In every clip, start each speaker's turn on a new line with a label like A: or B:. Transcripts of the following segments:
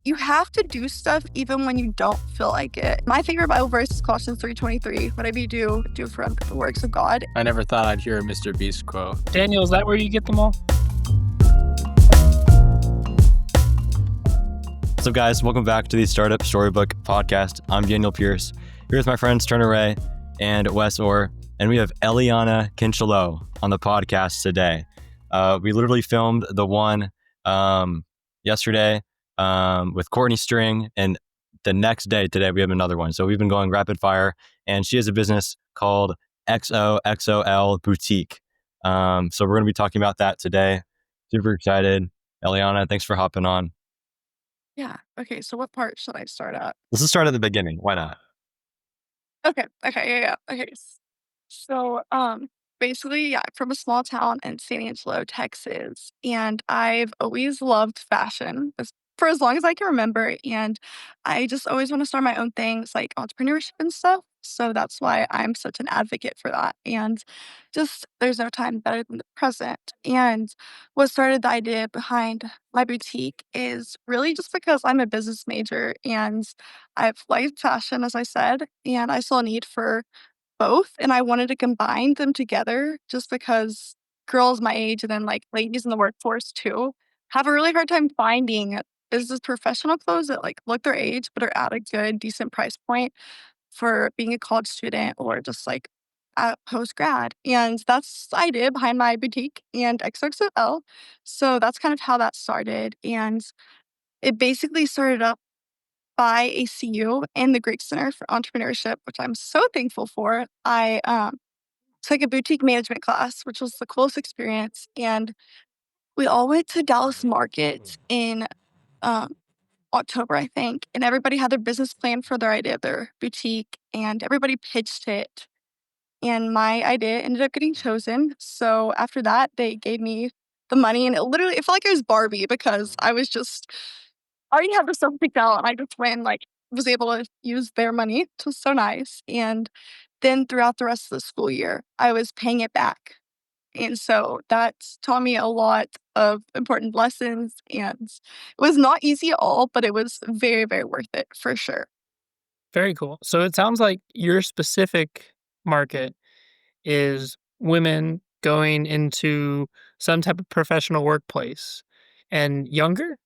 A: you have to do stuff even when you don't feel like it. My favorite Bible verse is Colossians 3:23. Whatever you do for the works of God.
B: I never thought I'd hear a Mr. Beast quote.
C: Daniel, is that where you get them all?
D: What's up, guys? Welcome back to the Startup Storybook podcast. I'm Daniel Pierce. Here's my friends Turner Ray and Wes Orr, and we have Elianna Kincheloe on the podcast today. We literally filmed the one yesterday with Courtney String, and the next day, today, we have another one. So we've been going rapid fire, and she has a business called XoXo Elle Boutique. So we're going to be talking about that today. Super excited. Elianna, thanks for hopping on.
A: Yeah. Okay. So what part should I start at?
D: Let's just start at the beginning. Why not?
A: Okay. Yeah. Okay. So, basically, yeah, I'm from a small town in San Angelo, Texas, and I've always loved fashion for as long as I can remember, and I just always want to start my own things like entrepreneurship and stuff. So that's why I'm such an advocate for that. And just there's no time better than the present. And what started the idea behind my boutique is really just because I'm a business major and I've liked fashion, as I said, and I saw a need for both, and I wanted to combine them together just because girls my age and then, like, ladies in the workforce too have a really hard time finding business professional clothes that, like, look their age but are at a good, decent price point for being a college student or just, like, at post-grad, and that's the idea behind my boutique and XoXoL. So that's kind of how that started, and it basically started up by a CU in the Greek Center for Entrepreneurship, which I'm so thankful for. I took a boutique management class, which was the coolest experience. And we all went to Dallas Market in um, October, I think. And everybody had their business plan for their idea of their boutique, and everybody pitched it. And my idea ended up getting chosen. So after that, they gave me the money, and it felt like it was Barbie because I already have the stuff picked out, and I just went and, like, was able to use their money, which was so nice, and then throughout the rest of the school year, I was paying it back, and so that's taught me a lot of important lessons, and it was not easy at all, but it was very, very worth it for sure.
C: Very cool. So it sounds like your specific market is women going into some type of professional workplace and younger?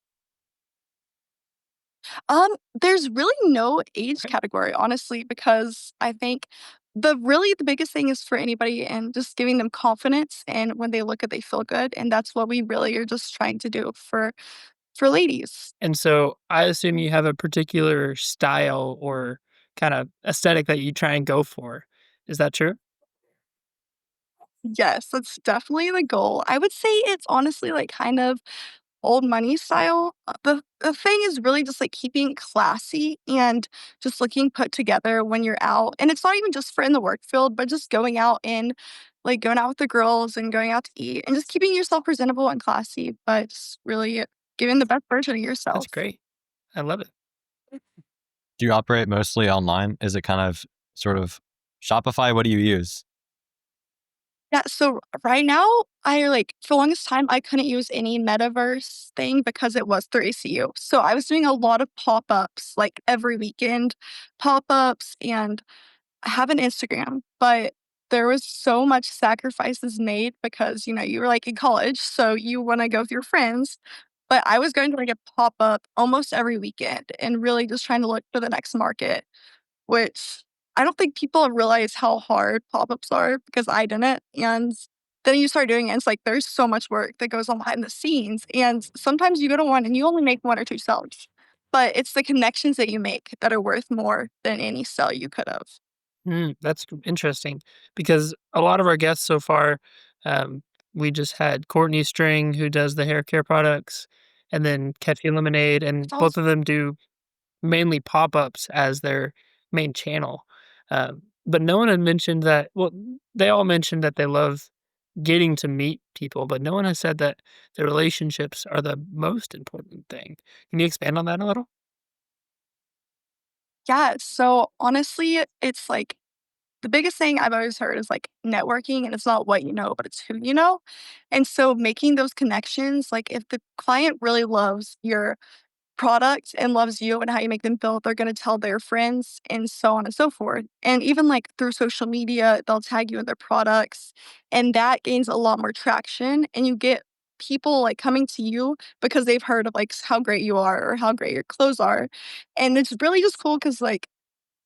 A: There's really no age category, honestly, because I think the biggest thing is for anybody and just giving them confidence, and when they look at they feel good, and that's what we really are just trying to do for ladies.
C: And so I assume you have a particular style or kind of aesthetic that you try and go for. Is that true?
A: Yes, that's definitely the goal. I would say it's honestly, like, kind of old money style. The thing is really just, like, keeping it classy and just looking put together when you're out, and it's not even just for in the work field, but just going out with the girls and going out to eat and just keeping yourself presentable and classy, but just really giving the best version of
C: That's
A: yourself.
C: great. I love it.
D: Do you operate mostly online? Is it kind of sort of Shopify? What do you use?
A: Yeah, so right now, for the longest time, I couldn't use any metaverse thing because it was through ACU. So I was doing a lot of pop-ups, like, every weekend, pop-ups, and I have an Instagram, but there was so much sacrifices made because, you were, like, in college, so you wanna go with your friends, but I was going to, like, a pop-up almost every weekend and really just trying to look for the next market, which I don't think people realize how hard pop-ups are because I didn't, and then you start doing it, and it's like there's so much work that goes on behind the scenes, and sometimes you go to one and you only make 1 or 2 sales, but it's the connections that you make that are worth more than any sale you could have.
C: That's interesting because a lot of our guests so far, um, we just had Courtney String, who does the hair care products, and then Catchy Lemonade, and
A: It's all
C: both of them do mainly pop-ups as their main channel. But no one had mentioned that well, they all mentioned that they love getting to meet people, but no one has said that the relationships are the most important thing. Can you expand on that a little?
A: Yeah, so honestly, it's like the biggest thing I've always heard is like networking, and it's not what you know, but it's who you know. And so making those connections, like if the client really loves your product and loves you and how you make them feel, they're gonna tell their friends and so on and so forth. And even like through social media, they'll tag you in their products and that gains a lot more traction and you get people like coming to you because they've heard of like how great you are or how great your clothes are. And it's really just cool because like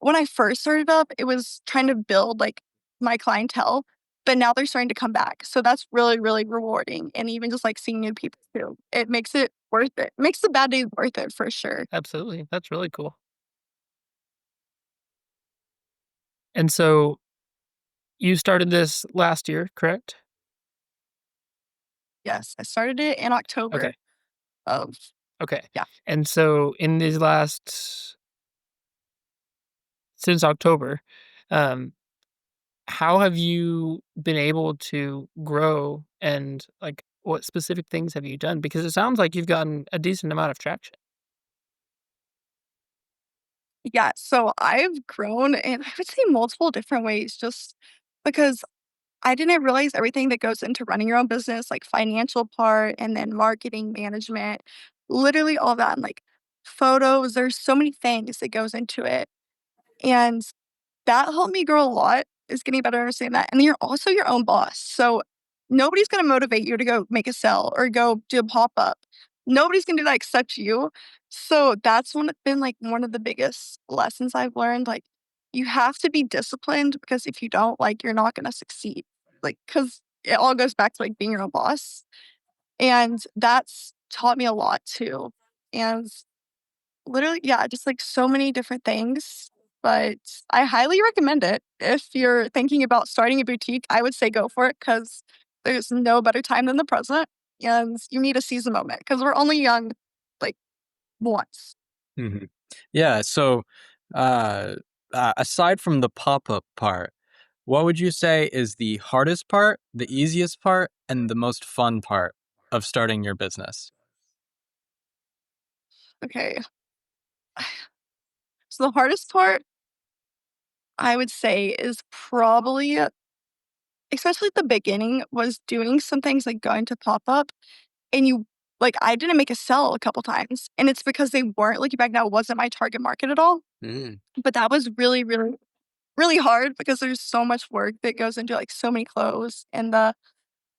A: when I first started up, it was trying to build like my clientele, but now they're starting to come back. So that's really, really rewarding. And even just like seeing new people too, it makes it worth it. Makes the bad days worth it for sure.
C: Absolutely. That's really cool. And so you started this last year, correct?
A: Yes, I started it in
C: Okay.
A: October of
C: Okay.
A: yeah.
C: And so in these last since October, um, how have you been able to grow and like what specific things have you done? Because it sounds like you've gotten a decent amount of traction.
A: Yeah, so I've grown in I would say multiple different ways just because I didn't realize everything that goes into running your own business, like financial part and then marketing management, literally all that and like photos. There's so many things that goes into it. And that helped me grow a lot, is getting better at understanding that, and then you're also your own boss, so nobody's gonna motivate you to go make a sale or go do a pop-up. Nobody's gonna do that except you, so that's been, like, one of the biggest lessons I've learned, like, you have to be disciplined because if you don't, like, you're not gonna succeed, like, because it all goes back to, like, being your own boss, and that's taught me a lot too, and literally, yeah, just, like, so many different things, but I highly recommend it. If you're thinking about starting a boutique, I would say go for it because there's no better time than the present, and you need to seize the moment because 'cause we're only young, like, once.
B: hmm Yeah. So, uh, aside from the pop up part, what would you say is the hardest part, the easiest part, and the most fun part of starting your business?
A: Okay, so the hardest part, I would say, is probably especially at the beginning, was doing some things like going to pop-up and you like, I didn't make a sale a couple times, and it's because they weren't looking back now, it wasn't my target market at all.
B: Mm.
A: But that was really, really, really hard because there's so much work that goes into, like, so many clothes and the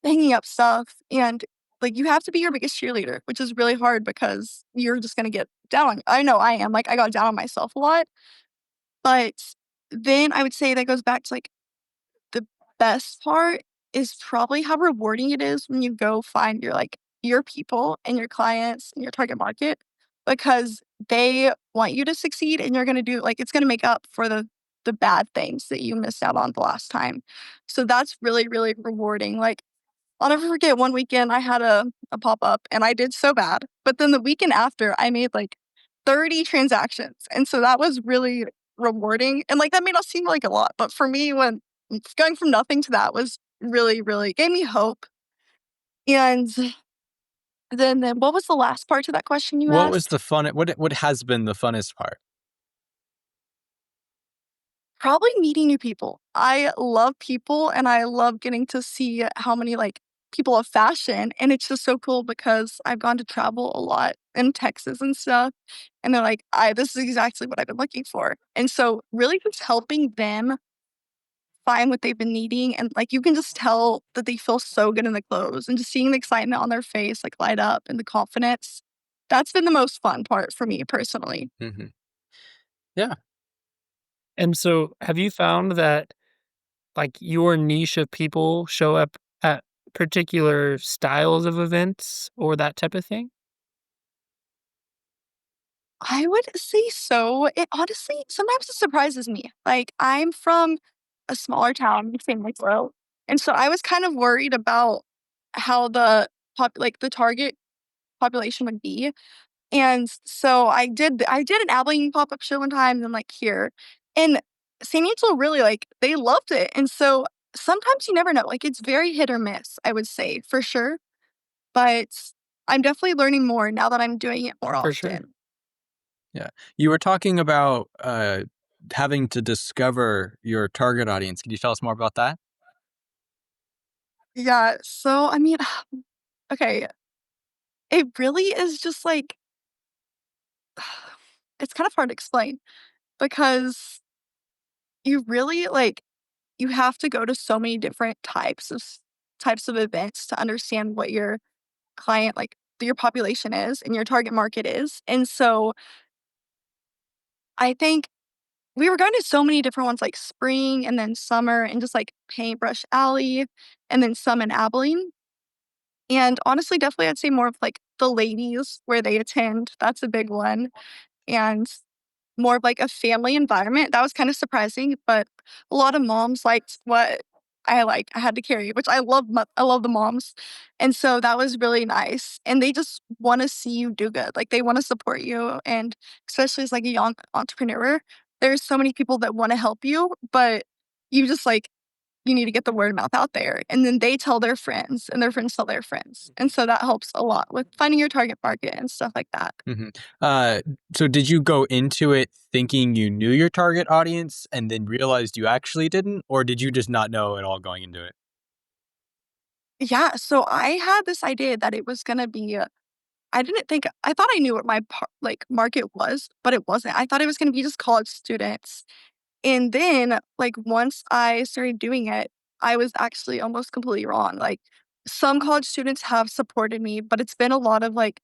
A: hanging up stuff, and, like, you have to be your biggest cheerleader, which is really hard because you're just gonna get down on I know I am, like, I got down on myself a lot, but then I would say that goes back to, like, the best part is probably how rewarding it is when you go find your, like, your people and your clients and your target market because they want you to succeed and you're gonna do like, it's gonna make up for the bad things that you missed out on the last time. So that's really, really rewarding. Like, I'll never forget one weekend I had a pop-up and I did so bad, but then the weekend after, I made, like, 30 transactions, and so that was really rewarding, and, like, that may not seem like a lot, but for me, when going from nothing to that was really, really gave me hope, and then what was the last part to that question you
B: What was
A: asked?
B: the fun? What has been the funnest part?
A: Probably meeting new people. I love people, and I love getting to see how many, like, people of fashion, and it's just so cool because I've gone to travel a lot in Texas and stuff, and they're like, "I this is exactly what I've been looking for." And so really just helping them find what they've been needing, and, like, you can just tell that they feel so good in the clothes, and just seeing the excitement on their face, like, light up and the confidence, that's been the most fun part for me personally.
B: hmm Yeah.
C: And so have you found that like your niche of people show up at particular styles of events or that type of thing?
A: I would say so. It honestly sometimes it surprises me. Like, I'm from a smaller town, same like Kincheloe, and so I was kind of worried about how the target population would be, and so I did an Abilene pop-up show one time, and then, like, here, and San Angelo really, like, they loved it, and so sometimes you never know, like, it's very hit or miss, I would say, for sure, but I'm definitely learning more now that I'm doing it more
C: For sure.
A: often.
B: Yeah. You were talking about having to discover your target audience. Can you tell us more about that?
A: Yeah, so, I mean, okay, it really is just, like it's kind of hard to explain because you really like you have to go to so many different types of events to understand what your client like your population is and your target market is. And so I think we were going to so many different ones like spring and then summer and just like Paintbrush Alley and then some in Abilene. And honestly, definitely I'd say more of like the ladies where they attend. That's a big one. And more of like a family environment. That was kind of surprising, but a lot of moms liked what I had to carry, which I love the moms. And so that was really nice. And they just want to see you do good. Like they want to support you. And especially as like a young entrepreneur, there's so many people that want to help you, but you just like you need to get the word of mouth out there. And then they tell their friends and their friends tell their friends. And so that helps a lot with finding your target market and stuff like that.
B: Mhm. So did you go into it thinking you knew your target audience and then realized you actually didn't, or did you just not know at all going into it?
A: Yeah, so I had this idea that it was gonna be I didn't think I thought I knew what my market was, but it wasn't. I thought it was gonna be just college students. And then, like, once I started doing it, I was actually almost completely wrong. Like, some college students have supported me, but it's been a lot of, like,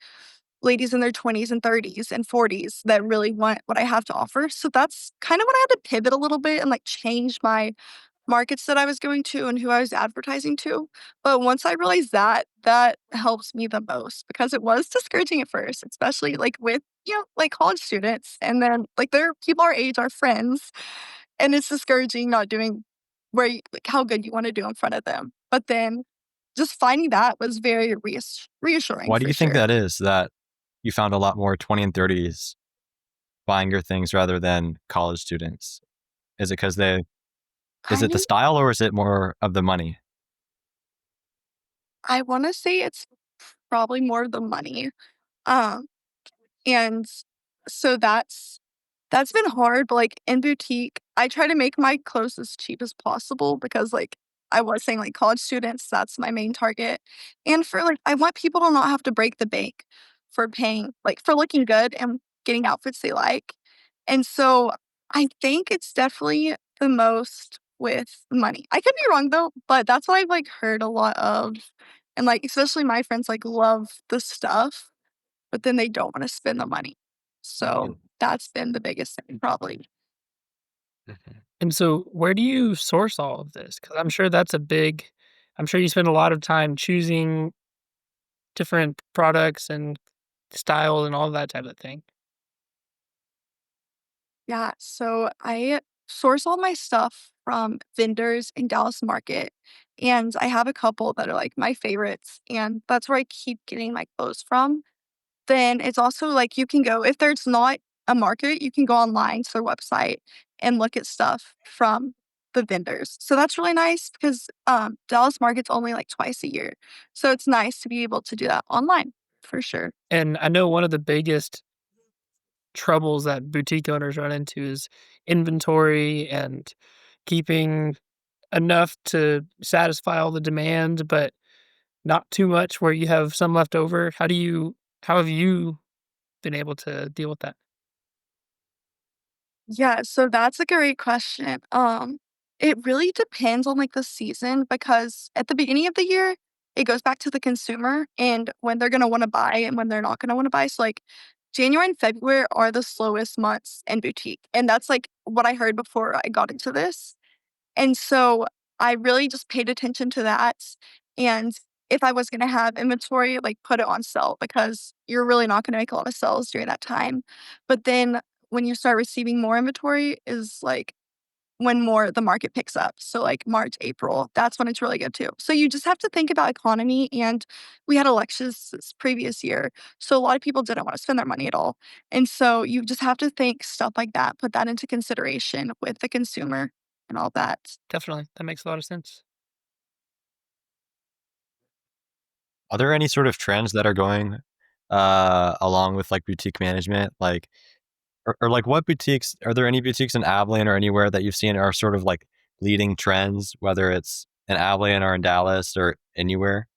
A: ladies in their 20s and 30s and 40s that really want what I have to offer. So that's kind of when I had to pivot a little bit and, like, change my markets that I was going to and who I was advertising to. But once I realized that, that helps me the most because it was discouraging at first, especially like with, like college students. And then like they're people our age, our friends. And it's discouraging not doing like how good you want to do in front of them. But then just finding that was very reassuring
D: Why do
A: for
D: you think
A: sure.
D: that is, that you found a lot more 20 and 30s buying your things rather than college students? Is it because is
A: I
D: it the
A: think
D: style or is it more of the money?
A: I want to say it's probably more the money. Um, And so that's been hard, but, like, in boutique, I try to make my clothes as cheap as possible because, like, I was saying, like, college students, that's my main target. And for, like I want people to not have to break the bank for paying like, for looking good and getting outfits they like. And so I think it's definitely the most with money. I could be wrong, though, but that's what I've, like, heard a lot of. And, like, especially my friends, like, love the stuff but then they don't wanna spend the money. So, that's been the biggest thing probably.
B: Mhm.
C: And so where do you source all of this? Because I'm sure you spend a lot of time choosing different products and style and all that type of thing.
A: Yeah, so I source all my stuff from vendors in Dallas Market, and I have a couple that are, like, my favorites, and that's where I keep getting my clothes from. Then it's also, like, you can go if there's not a market, you can go online to their website and look at stuff from the vendors. So that's really nice because, Dallas Market's only, like, twice a year. So it's nice to be able to do that online, for sure.
C: And I know one of the biggest troubles that boutique owners run into is inventory and keeping enough to satisfy all the demand, but not too much where you have some left over. How have you been able to deal with that?
A: Yeah, so that's a great question. It really depends on like the season because at the beginning of the year, it goes back to the consumer and when they're gonna want to buy and when they're not gonna want to buy. So like January and February are the slowest months in boutique. And that's like what I heard before I got into this. And so I really just paid attention to that. And if I was going to have inventory, like put it on sale because you're really not going to make a lot of sales during that time. But then when you start receiving more inventory is like when more the market picks up. So like March, April, that's when it's really good too. So you just have to think about economy and we had elections this previous year. So a lot of people didn't want to spend their money at all. And so you just have to think stuff like that, put that into consideration with the consumer and all that.
C: Definitely. That makes a lot of sense.
D: Are there any sort of trends that are going along with like boutique management? Like, or like what boutiques, are there any boutiques in Abilene or anywhere that you've seen are sort of like leading trends, whether it's in Abilene or in Dallas or anywhere?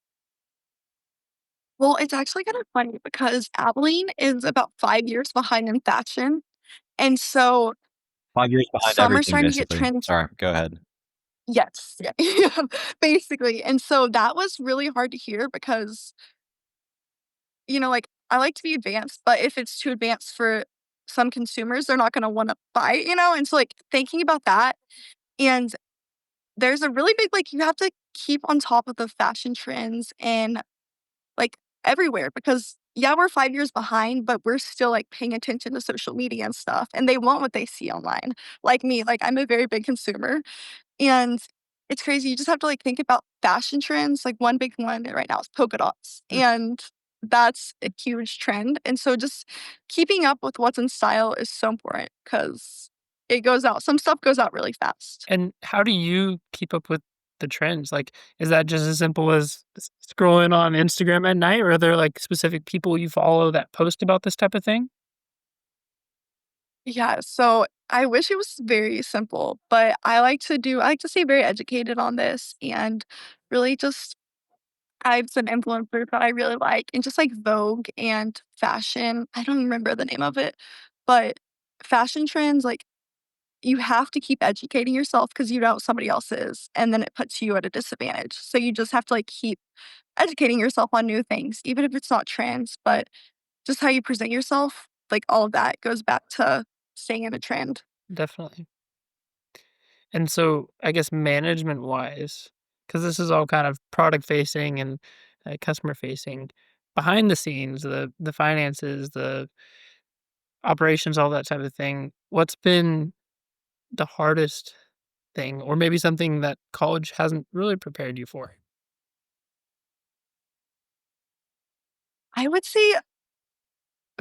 A: Well, it's actually kind of funny because Abilene is about 5 years behind in fashion, and so
D: 5 years behind
A: summer's
D: everything,
A: starting to get
D: basically.
A: trends.
D: Sorry, go ahead.
A: Yes, yeah, yeah, basically, and so that was really hard to hear because, like, I like to be advanced, but if it's too advanced for some consumers, they're not gonna wanna buy it, and so, like, thinking about that, and there's a really big, like, you have to keep on top of the fashion trends and, like, everywhere because, yeah, we're 5 years behind, but we're still, like, paying attention to social media and stuff, and they want what they see online. Like me, like, I'm a very big consumer, and it's crazy, you just have to, like, think about fashion trends, like, one big one right now is polka dots,
C: Mm.
A: and that's a huge trend, and so just keeping up with what's in style is so important because it goes out some stuff goes out really fast.
C: And how do you keep up with the trends? Like, is that just as simple as scrolling on Instagram at night, or are there, like, specific people you follow that post about this type of thing?
A: Yeah, so I wish it was very simple, but I like to stay very educated on this and really just I have some influencers that I really like and just like Vogue and fashion. I don't remember the name of it, but fashion trends, like you have to keep educating yourself because you know somebody else is, and then it puts you at a disadvantage. So you just have to like keep educating yourself on new things, even if it's not trends, but just how you present yourself, like all of that goes back to staying in a trend.
C: Definitely. And so, I guess management wise, because this is all kind of product facing and customer facing, behind the scenes, the finances, the operations, all that type of thing. What's been the hardest thing, or maybe something that college hasn't really prepared you for?
A: I would say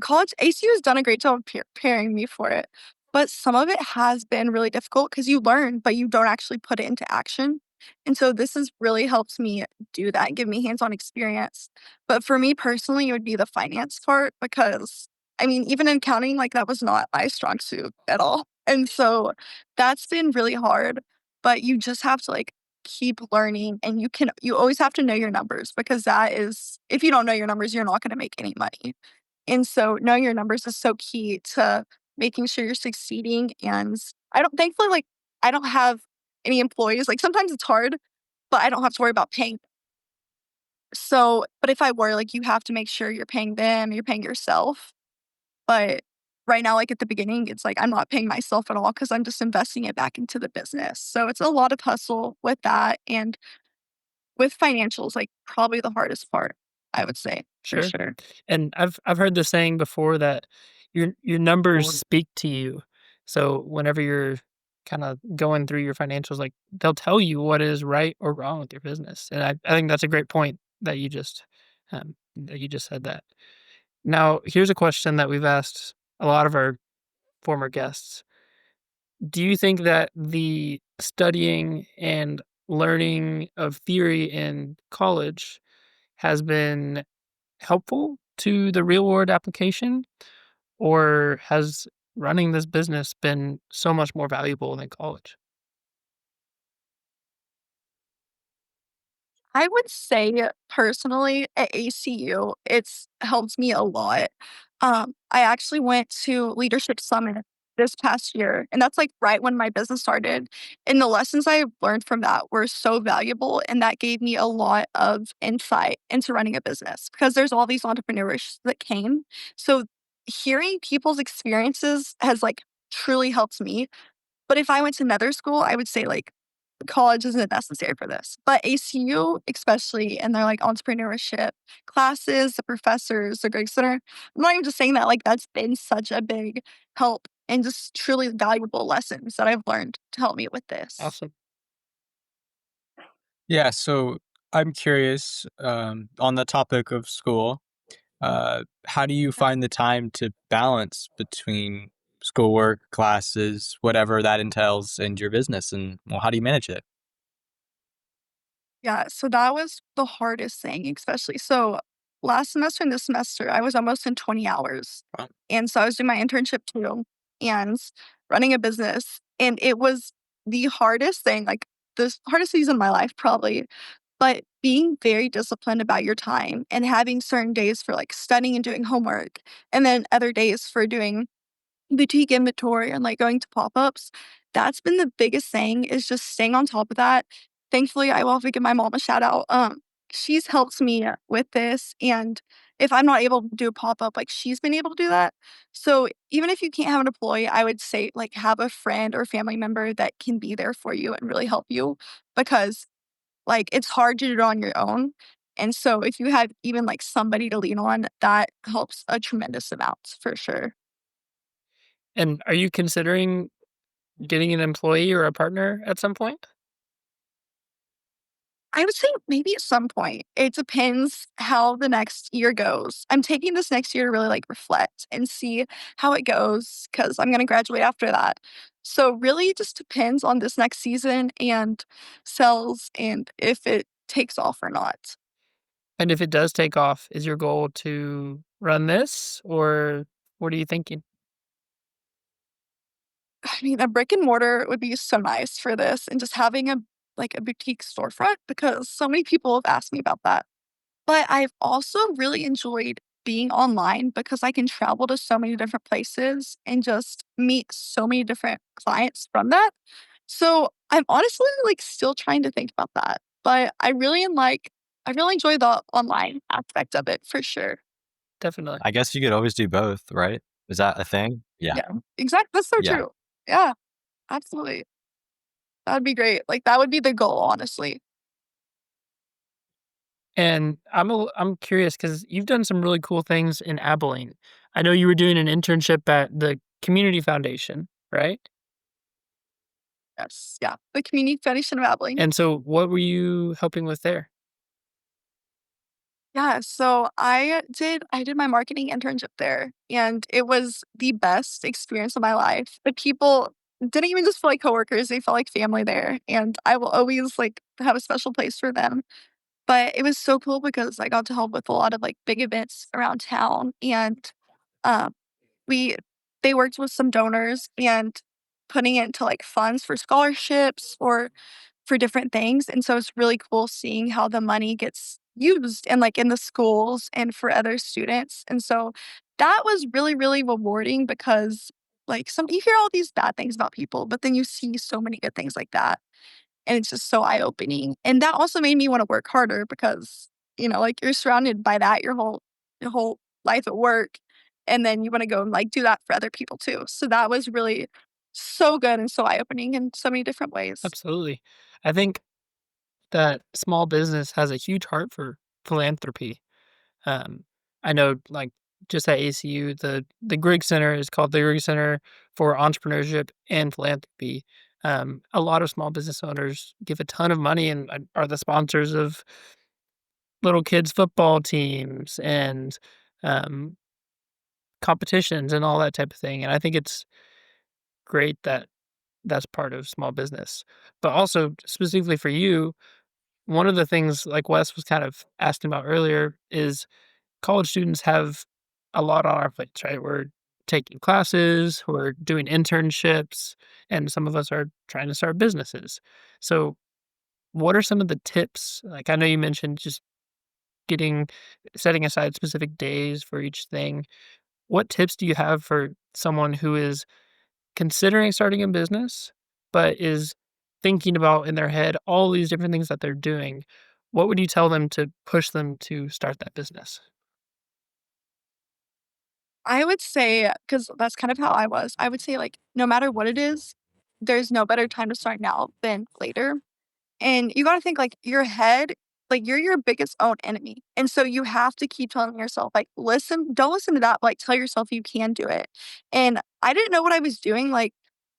A: college ACU has done a great job preparing me for it, but some of it has been really difficult because you learn, but you don't actually put it into action. And so this has really helped me do that and give me hands-on experience. But for me personally, it would be the finance part because I mean, even in accounting, like that was not my strong suit at all. And so that's been really hard, but you just have to like keep learning and you always have to know your numbers because that is if you don't know your numbers, you're not going to make any money. And so knowing your numbers is so key to making sure you're succeeding, and I don't thankfully, like, I don't have any employees, like, sometimes it's hard, but I don't have to worry about paying. So but if I were, like, you have to make sure you're paying them, you're paying yourself, but right now, like, at the beginning, it's like I'm not paying myself at all because 'cause I'm just investing it back into the business. So it's a lot of hustle with that, and with financials, like, probably the hardest part, I would say, for
C: Sure.
A: sure.
C: And I've heard the saying before that your numbers speak to you. So whenever you're kind of going through your financials, like they'll tell you what is right or wrong with your business. And I think that's a great point that you just said that. Now, here's a question that we've asked a lot of our former guests. Do you think that the studying and learning of theory in college has been helpful to the real world application, or has running this business been so much more valuable than college?
A: I would say personally at ACU, it's helped me a lot. I actually went to Leadership Summit this past year, and that's like right when my business started. And the lessons I learned from that were so valuable, and that gave me a lot of insight into running a business because there's all these entrepreneurs that came. So hearing people's experiences has like truly helped me. But if I went to another school, I would say like college isn't necessary for this. But ACU, especially in their like entrepreneurship classes, the professors, the Greg Center, I'm not even just saying that, like that's been such a big help and just truly valuable lessons that I've learned to help me with this.
C: Awesome.
B: Yeah, so I'm curious, on the topic of school, how do you find the time to balance between schoolwork, classes, whatever that entails, and your business? And well, how do you manage it?
A: Yeah, so that was the hardest thing, especially so last semester and this semester, I was almost in 20 hours.
B: Wow.
A: And so I was doing my internship too and running a business. And it was the hardest thing, like the hardest season of my life, probably. But being very disciplined about your time and having certain days for like studying and doing homework, and then other days for doing boutique inventory and like going to pop-ups. That's been the biggest thing is just staying on top of that. Thankfully, I will have to give my mom a shout out. She's helped me with this, and if I'm not able to do a pop-up, like she's been able to do that. So even if you can't have an employee, I would say like have a friend or family member that can be there for you and really help you, because like it's hard to do it on your own. And so if you have even like somebody to lean on, that helps a tremendous amount for sure.
C: And are you considering getting an employee or a partner at some point?
A: I would say maybe at some point. It depends how the next year goes. I'm taking this next year to really like reflect and see how it goes because I'm going to graduate after that. So, really, it just depends on this next season and sales and if it takes off or not.
C: And if it does take off, is your goal to run this, or what are you thinking?
A: I mean, a brick and mortar would be so nice for this and just having a like a boutique storefront because so many people have asked me about that. But I've also really enjoyed being online because I can travel to so many different places and just meet so many different clients from that. So I'm honestly like still trying to think about that. But I really enjoy the online aspect of it for sure.
C: Definitely.
D: I guess you could always do both, right? Is that a thing? Yeah.
A: Yeah. Exactly. That's so
D: Yeah.
A: true. Yeah, absolutely. That'd be great. Like that would be the goal, honestly.
C: And I'm curious because you've done some really cool things in Abilene. I know you were doing an internship at the community foundation, right?
A: Yes. Yeah. The Community Foundation of Abilene.
C: And so what were you helping with there?
A: Yeah, so I did my marketing internship there, and it was the best experience of my life. The people didn't even just feel like coworkers, they felt like family there, and I will always, like, have a special place for them. But it was so cool because I got to help with a lot of, like, big events around town, and, um, we they worked with some donors and putting it into, like, funds for scholarships or for different things, and so it's really cool seeing how the money gets used and, like, in the schools and for other students, and so that was really, really rewarding because, like, some you hear all these bad things about people, but then you see so many good things like that, and it's just so eye-opening, and that also made me wanna work harder because, like, you're surrounded by that your whole life at work, and then you wanna go and, like, do that for other people too, so that was really so good and so eye-opening in so many different ways.
C: Absolutely. I think that small business has a huge heart for philanthropy. Um, I know, like, just at ACU, the Griggs Center is called the Griggs Center for Entrepreneurship and Philanthropy. A lot of small business owners give a ton of money and are the sponsors of little kids' football teams and um, competitions and all that type of thing. And I think it's great that that's part of small business. But also, specifically for you, one of the things, like Wes was kind of asking about earlier, is college students have a lot on our plates, right? We're taking classes, we're doing internships, and some of us are trying to start businesses. So, what are some of the tips? Like, I know you mentioned just setting aside specific days for each thing. What tips do you have for someone who is considering starting a business, but is thinking about in their head all these different things that they're doing? What would you tell them to push them to start that business?
A: I would say, because that's kind of how I was, I would say, like, no matter what it is, there's no better time to start now than later. And you gotta think, like, your head like, you're your biggest own enemy, and so you have to keep telling yourself, like, don't listen to that, but, like, tell yourself you can do it. And I didn't know what I was doing, like,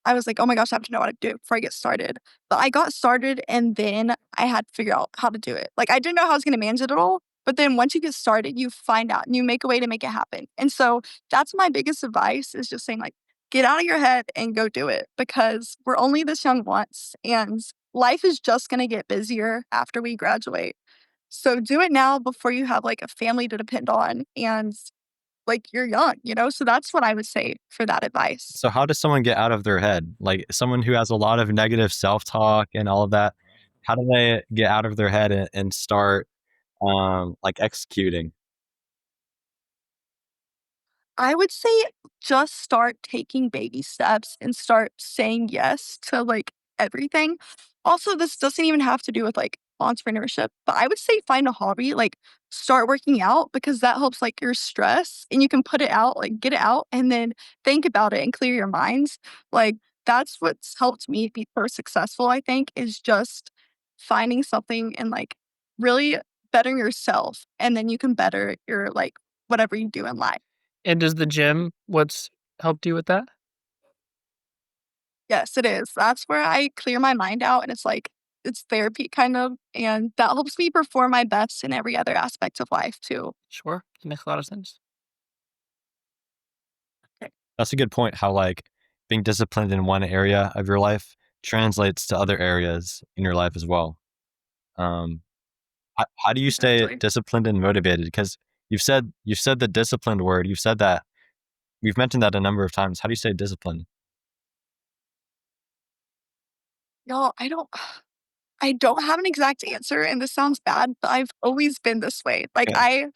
A: I was like, "Oh my gosh, I have to know what to do before I get started." But I got started, and then I had to figure out how to do it. Like, I didn't know how I was gonna manage it at all, but then once you get started, you find out, and you make a way to make it happen. And so that's my biggest advice is just saying, like, get out of your head and go do it because we're only this young once, and life is just gonna get busier after we graduate. So do it now before you have, like, a family to depend on and, like, you're young, you know? So that's what I would say for that advice.
D: So how does someone get out of their head? Like someone who has a lot of negative self-talk and all of that. How do they get out of their head and start like executing?
A: I would say just start taking baby steps and start saying yes to, like, everything. Also, this doesn't even have to do with, like, entrepreneurship, but I would say find a hobby, like, start working out because that helps, like, your stress, and you can put it out, like, get it out, and then think about it and clear your minds. Like, that's what's helped me be first successful, I think, is just finding something and, like, really bettering yourself, and then you can better your, like, whatever you do in life.
C: And does the gym what's helped you with that?
A: Yes, it is. That's where I clear my mind out, and it's like it's therapy kind of, and that helps me perform my best in every other aspect of life too.
C: Sure, that makes a lot of sense.
A: Okay.
D: That's a good point. How like being disciplined in one area of your life translates to other areas in your life as well. Um, how do you stay
A: Exactly.
D: disciplined and motivated? Because you've said the disciplined word. You've said that we've mentioned that a number of times. How do you stay disciplined?
A: Y'all, I don't have an exact answer, and this sounds bad, but I've always been this way. Like,
D: Okay.
A: I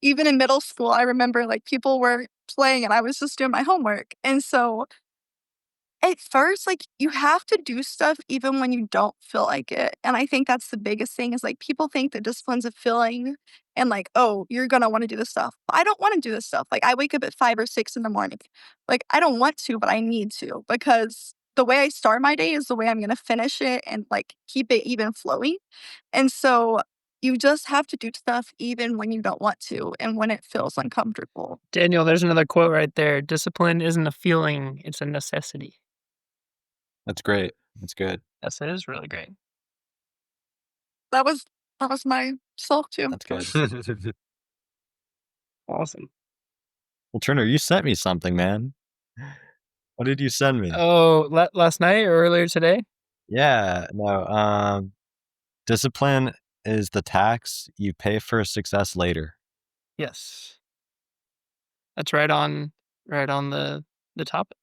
A: even in middle school, I remember, like, people were playing and I was just doing my homework, and so at first, like, you have to do stuff even when you don't feel like it, and I think that's the biggest thing is, like, people think that discipline's a feeling and, like, "Oh, you're gonna wanna do this stuff." I don't wanna do this stuff, like, I wake up at 5 or 6 in the morning. Like, I don't want to, but I need to because the way I start my day is the way I'm gonna finish it and, like, keep it even flowing, and so you just have to do stuff even when you don't want to and when it feels uncomfortable.
C: Daniel, there's another quote right there. Discipline isn't a feeling, it's a necessity.
D: That's great. That's good.
C: Yes, it is really great.
A: That was that was my self too.
D: That's good.
C: Awesome.
D: Well, Turner, you sent me something, man. What did you send me?
C: Oh, last night or earlier today?
D: Yeah, no. Discipline is the tax you pay for success later.
C: Yes. That's right on the topic.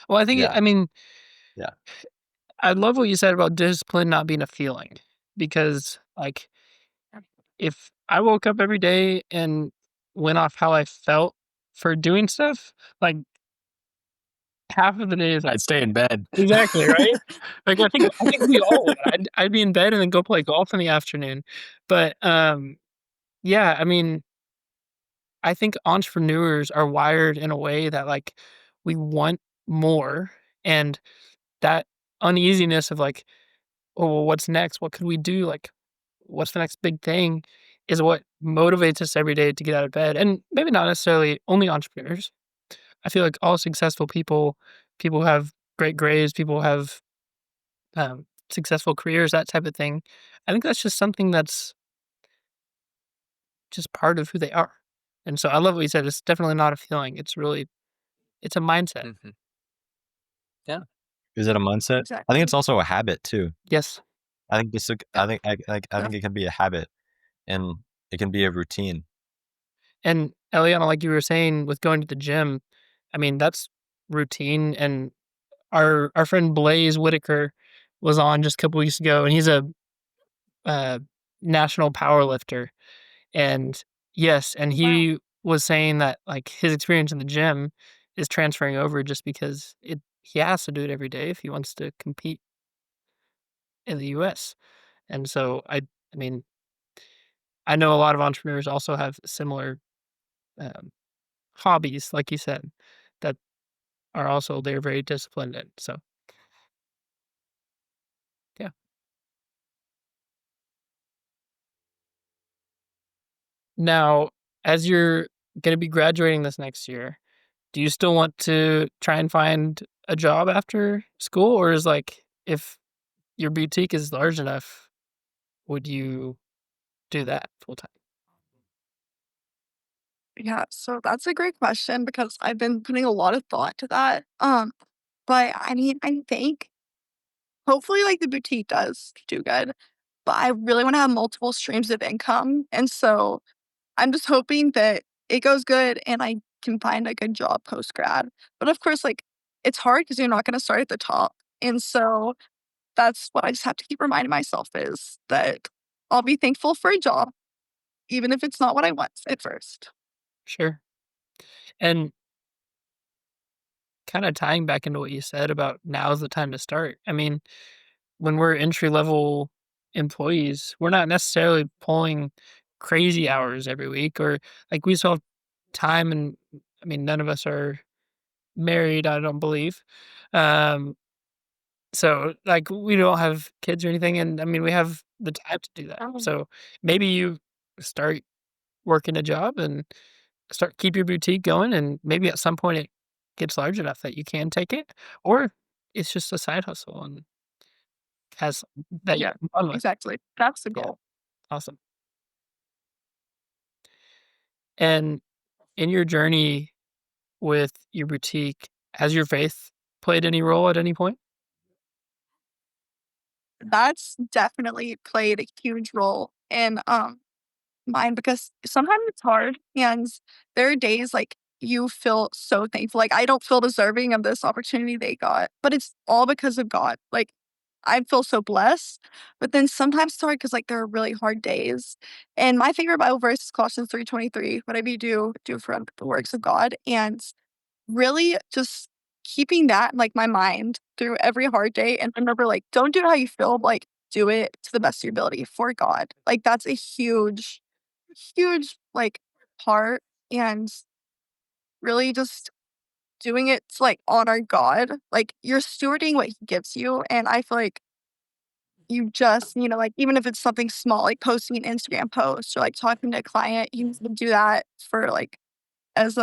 C: Well,
D: Yeah,
C: I mean,
D: yeah.
C: I love what you said about discipline not being a feeling because, like, if I woke up every day and went off how I felt for doing stuff, like, half of the day is like
B: I'd stay in bed.
C: exactly, right? Like, I think we all would. I'd be in bed and then go play golf in the afternoon. But, yeah, I mean, I think entrepreneurs are wired in a way that, like, we want more, and that uneasiness of, like, "Oh, well, what's next? What could we do? Like, what's the next big thing?" is what motivates us every day to get out of bed, and maybe not necessarily only entrepreneurs. I feel like all successful people who have great grades, people who have, successful careers, that type of thing. I think that's just something that's just part of who they are, and so I love what you said, it's definitely not a feeling, it's a mindset.
B: Mhm. Yeah.
D: Is it a mindset? I think
A: Exactly.
D: it's also a habit too.
C: Yes.
D: I think this.
A: Yeah,
D: I
A: yeah.
D: think it can be a habit, and it can be a routine.
C: And Eliana, like you were saying with going to the gym, I mean, that's routine. And our friend Blaze Whitaker was on just a couple weeks ago, and he's a uh, national power lifter. And yes, and
A: Wow.
C: he was saying that like his experience in the gym is transferring over just because it he has to do it every day if he wants to compete in the US. And so I mean, I know a lot of entrepreneurs also have similar um, hobbies, like you said, that are also they're very disciplined in. So yeah. Now, as you're gonna be graduating this next year, do you still want to try and find a job after school? Or is like if your boutique is large enough, would you do that full time?
A: Yeah, so that's a great question because I've been putting a lot of thought to that. But I mean, I think hopefully like the boutique does do good, but I really want to have multiple streams of income. And so I'm just hoping that it goes good and I can find a good job post grad. But of course, like it's hard because you're not going to start at the top. And so that's what I just have to keep reminding myself is that I'll be thankful for a job, even if it's not what I want at first.
C: Sure. And kinda tying back into what you said about now is the time to start. I mean, when we're entry level employees, we're not necessarily pulling crazy hours every week or like we still have time and I mean none of us are married, I don't believe. Um so like we don't have kids or anything and I mean we have the time to do that.
A: Um,
C: So maybe you start working a job and start keep your boutique going and maybe at some point it gets large enough that you can take it or it's just a side hustle and has that you
A: yeah,
C: can fun with.
A: exactly. That's the
C: Yeah,
A: goal.
C: awesome. And in your journey with your boutique, has your faith played any role at any point?
A: That's definitely played a huge role in mine because sometimes it's hard and there are days like you feel so thankful. Like I don't feel deserving of this opportunity they got, but it's all because of God. Like I feel so blessed. But then sometimes it's hard because like there are really hard days. And my favorite Bible verse is Colossians 3:23. Whatever you do, do for the works of God. And really just keeping that in, like, my mind through every hard day and remember, like, don't do it how you feel, but, like, do it to the best of your ability for God. Like, that's a huge, huge, like, part and really just doing it to, like, honor God. Like, you're stewarding what He gives you, and I feel like you just, like, even if it's something small, like posting an Instagram post or, like, talking to a client, you can do that for, like, as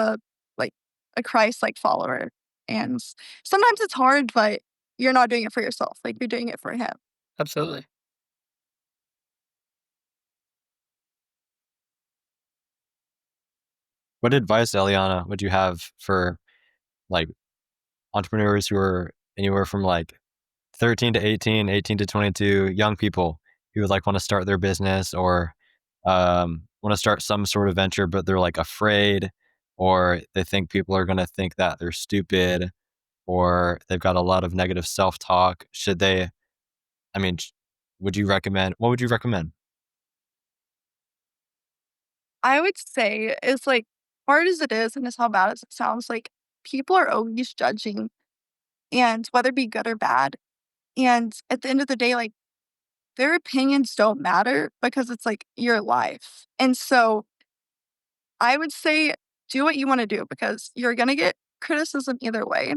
A: like, a Christ-like follower, and sometimes it's hard, but you're not doing it for yourself, like, you're doing it for him.
C: Absolutely.
D: What advice, Eliana, would you have for like entrepreneurs who are anywhere from like 13 to 18, 18 to 22, young people who would like want to start their business or want to start some sort of venture, but they're like afraid or they think people are going to think that they're stupid or they've got a lot of negative self-talk. Should they, I mean, what would you recommend?
A: I would say it's, like, hard as it is and as how bad as it sounds, like, people are always judging, and whether it be good or bad, and at the end of the day, like, their opinions don't matter because it's, like, your life, and so I would say do what you wanna do because you're gonna get criticism either way.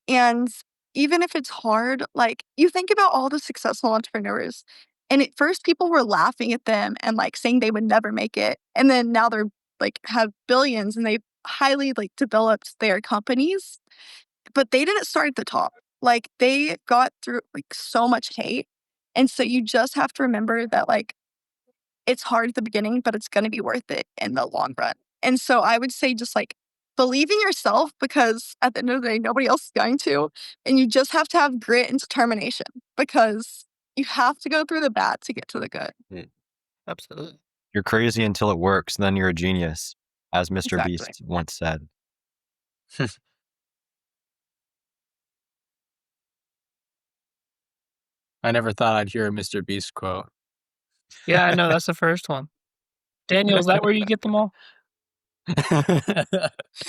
A: And even if it's hard, like, you think about all the successful entrepreneurs, and at first people were laughing at them and, like, saying they would never make it, and then now they're, like, have billions and they've highly, like, developed their companies, but they didn't start at the top. Like, they got through, like, so much hate, and so you just have to remember that, like, it's hard at the beginning, but it's gonna be worth it in the long run. And so I would say just, like, believe in yourself because at the end of the day, nobody else is going to, and you just have to have grit and determination because you have to go through the bad to get to the good.
D: Mm.
C: Absolutely.
D: You're crazy until it works, then you're a genius, as Mr.
A: Exactly.
D: Beast once said.
B: I never thought I'd hear a Mr. Beast quote.
C: Yeah, I know, that's the first one. Daniel, is that where you get them all?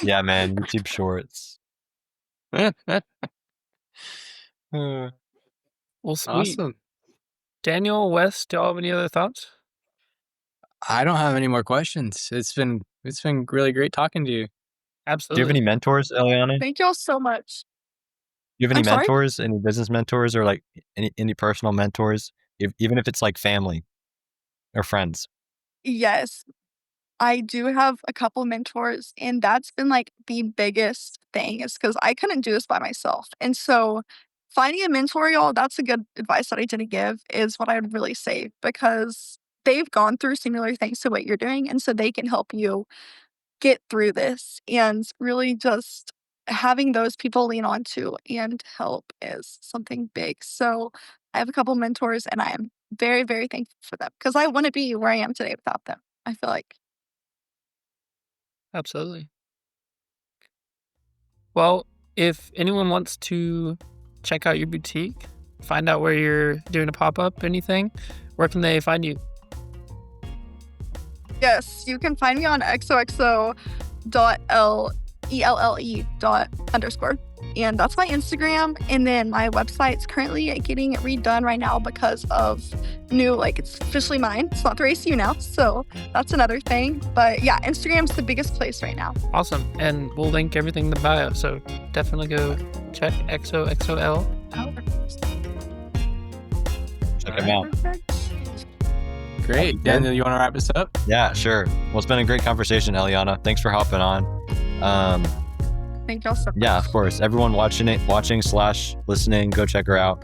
D: Yeah, man, YouTube Shorts.
B: Uh,
C: Well, sweet.
B: awesome.
C: Daniel, Wes, do y'all have any other thoughts?
B: I don't have any more questions. It's been really great talking to you.
D: Do you have
C: Absolutely.
D: any mentors, Eliana? Do
A: Thank y'all so much.
D: you have any
A: I'm sorry?
D: mentors, any business mentors, or like any personal mentors, even if it's like family or friends?
A: Yes. I do have a couple mentors, and that's been, like, the biggest thing is because I couldn't do this by myself, and so finding a mentor, y'all, that's a good advice that I didn't give is what I'd really say because they've gone through similar things to what you're doing, and so they can help you get through this, and really just having those people lean on to and help is something big, so I have a couple mentors, and I am very, very thankful for them because I wouldn't be where I am today without them, I feel like.
C: Absolutely. Well, if anyone wants to check out your boutique, find out where you're doing a pop-up, anything, where can they find you?
A: Yes, you can find me on XoXo.Elle_. And that's my Instagram. And then my website's currently getting redone right now because of new, like, it's officially mine. It's not through ACU now. So that's another thing. But yeah, Instagram's the biggest place right now.
C: Awesome. And we'll link everything in the bio. So definitely go check XoXoL out.
D: Check them out.
A: Perfect.
B: Great. Daniel, you want to wrap this up?
D: Yeah, sure. Well, it's been a great conversation, Elianna. Thanks for hopping on.
A: Thank y'all so much.
D: Yeah, of course. Everyone watching/listening, go check her out.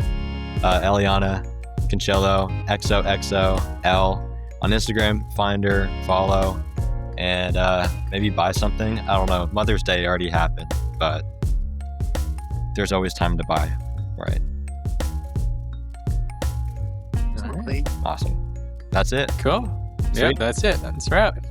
D: Elianna Kincheloe, XoXo Elle on Instagram. Find her, follow, and maybe buy something. I don't know. Mother's Day already happened, but there's always time to buy, right?
A: Absolutely.
D: Awesome. That's it.
B: Cool. Yeah,
D: Sweet.
B: that's it. That's a wrap.